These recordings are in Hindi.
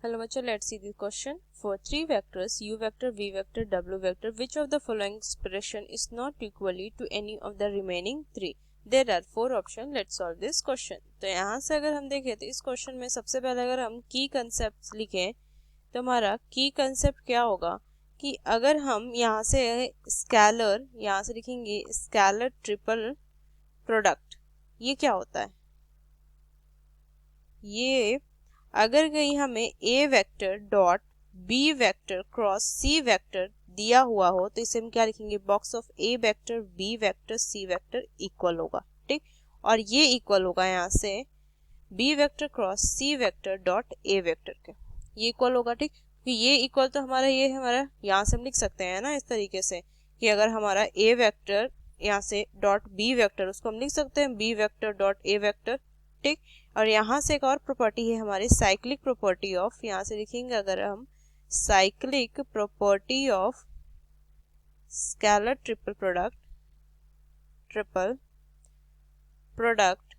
Hello bachcho, let's see the question. For three vectors u vector, v vector, w vector, which of the following expression is not equally to any of the remaining three? There are four options. Let's solve this question. तो यहाँ से अगर हम देखें तो इस क्वेश्चन में सबसे पहले अगर हम की कंसेप्ट लिखें तो हमारा की कंसेप्ट क्या होगा कि अगर हम यहाँ से स्केलर यहाँ से लिखेंगे स्केलर ट्रिपल प्रोडक्ट, ये क्या होता है? ये अगर कहीं हमें A vector dot B vector cross C vector दिया हुआ हो तो इसे हम क्या लिखेंगे? Box of A vector B vector C vector equal होगा, ठीक। और ये इक्वल होगा यहाँ से B vector cross C vector dot A vector के, ये इक्वल होगा, ठीक। कि ये इक्वल तो हमारा ये हमारा यहाँ से हम लिख सकते हैं ना इस तरीके से कि अगर हमारा ए वेक्टर यहाँ से डॉट बी वेक्टर उसको हम लिख सकते हैं B vector dot A vector, ठीक। और यहाँ से एक और प्रॉपर्टी है हमारी साइक्लिक प्रॉपर्टी ऑफ, यहाँ से लिखेंगे अगर हम cyclic property of scalar triple product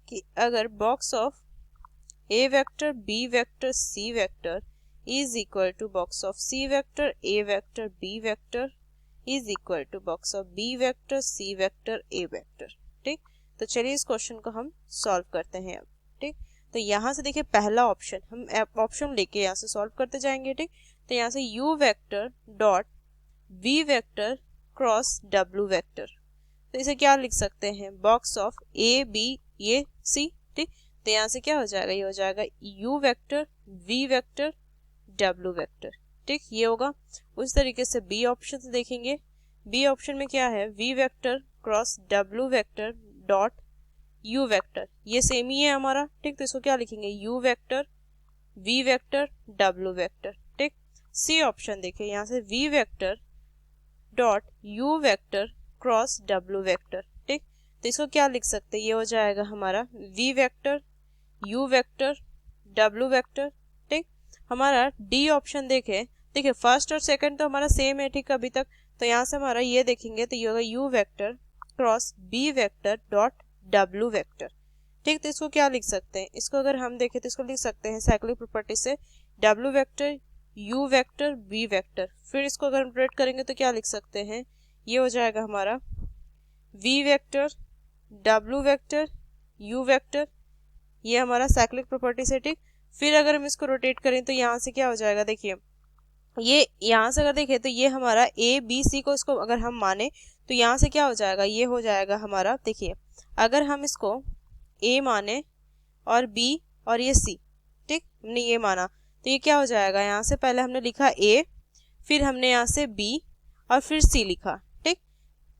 कि अगर box of A vector B vector C vector is equal to box of C vector A vector B vector is equal to box of B vector C vector A vector, ठीक। तो चलिए इस क्वेश्चन को हम सॉल्व करते हैं अब, ठीक। तो यहाँ से देखिए पहला ऑप्शन हम ऑप्शन लेके यहाँ से सॉल्व करते जाएंगे, ठीक। तो यहाँ से u vector dot v vector cross w vector, तो इसे क्या लिख सकते हैं? बॉक्स ऑफ a b ये c, ठीक। तो यहाँ से क्या हो जाएगा? ये हो जाएगा u vector v vector w vector, ठीक। ये होगा। उस तरीके से b ऑप्शन से देखेंगे, b ऑप्शन में क्या है? v vector cross w vector dot u vector, ये सेम ही है हमारा, ठीक। तो इसको क्या लिखेंगे? u vector v vector w vector, ठीक। सी ऑप्शन देखिए यहाँ से v vector dot u vector cross w vector, ठीक। तो इसको क्या लिख सकते हैं? ये हो जाएगा हमारा v vector u vector w vector, ठीक। हमारा डी ऑप्शन देखिए फर्स्ट और सेकंड तो हमारा सेम है, ठीक अभी तक। तो यहाँ से हमारा ये देखेंगे तो ये होगा u vector cross B vector dot w vector, ठीक। तो इसको क्या लिख सकते हैं? इसको अगर हम देखें तो इसको लिख सकते हैं साइक्लिक प्रॉपर्टी से w vector u vector v vector, फिर इसको अगर हम इंटीग्रेट करेंगे तो क्या लिख सकते हैं? ये हो जाएगा हमारा v vector w vector u vector, ये हमारा साइक्लिक प्रॉपर्टी से, ठीक। फिर अगर हम इसको रोटेट करें तो यहाँ से क्या हो जाएगा? देखिए ये यहाँ से अगर देखें तो ये हमारा ए बी सी को इसको अगर हम माने तो यहाँ से क्या हो जाएगा? ये हो जाएगा हमारा, देखिए अगर हम इसको ए माने और बी और ये सी, ठीक, हमने ये माना तो ये क्या हो जाएगा? यहाँ से पहले हमने लिखा ए, फिर हमने यहाँ से बी और फिर सी लिखा, ठीक।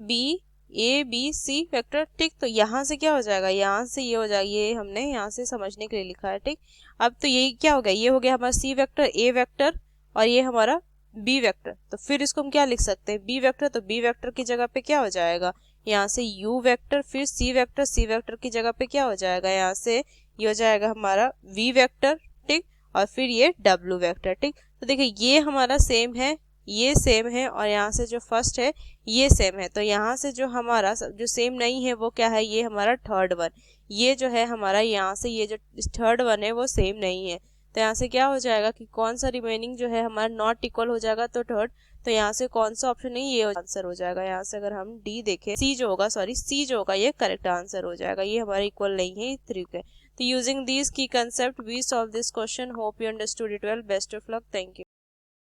B A B C vector, ठीक। तो यहाँ से क्या हो जाएगा? यहाँ से ये हो जाएगा, ये हमने यहाँ से समझने के लिए लिखा है, ठीक। अब तो यही क्या हो गया? ये हो गया हमारा सी वेक्टर ए वेक्टर और ये हमारा बी वेक्टर। तो फिर इसको हम क्या लिख सकते हैं? बी वेक्टर, तो बी वेक्टर की जगह पे क्या हो जाएगा? यहाँ से u वेक्टर, फिर सी वेक्टर की जगह पे क्या हो जाएगा? यहाँ से ये हो जाएगा हमारा v वेक्टर, ठीक। और फिर ये w वेक्टर, ठीक। तो देखिए ये हमारा सेम है, ये सेम है और यहाँ से जो फर्स्ट है ये सेम है। तो यहाँ से जो हमारा जो सेम नहीं है वो क्या है? ये हमारा थर्ड वन, ये जो है हमारा यहाँ से ये जो थर्ड वन है वो सेम नहीं है। तो यहाँ से क्या हो जाएगा कि कौन सा रिमेनिंग जो है हमारा नॉट इक्वल हो जाएगा, तो थर्ड। तो यहाँ से कौन सा ऑप्शन नहीं, ये आंसर हो जाएगा। यहाँ से अगर हम डी देखें सी जो होगा ये करेक्ट आंसर हो जाएगा, ये हमारा इक्वल नहीं है थ्री के। तो using this key concept we solve this question. Hope you understood it well. Best of luck. Thank you.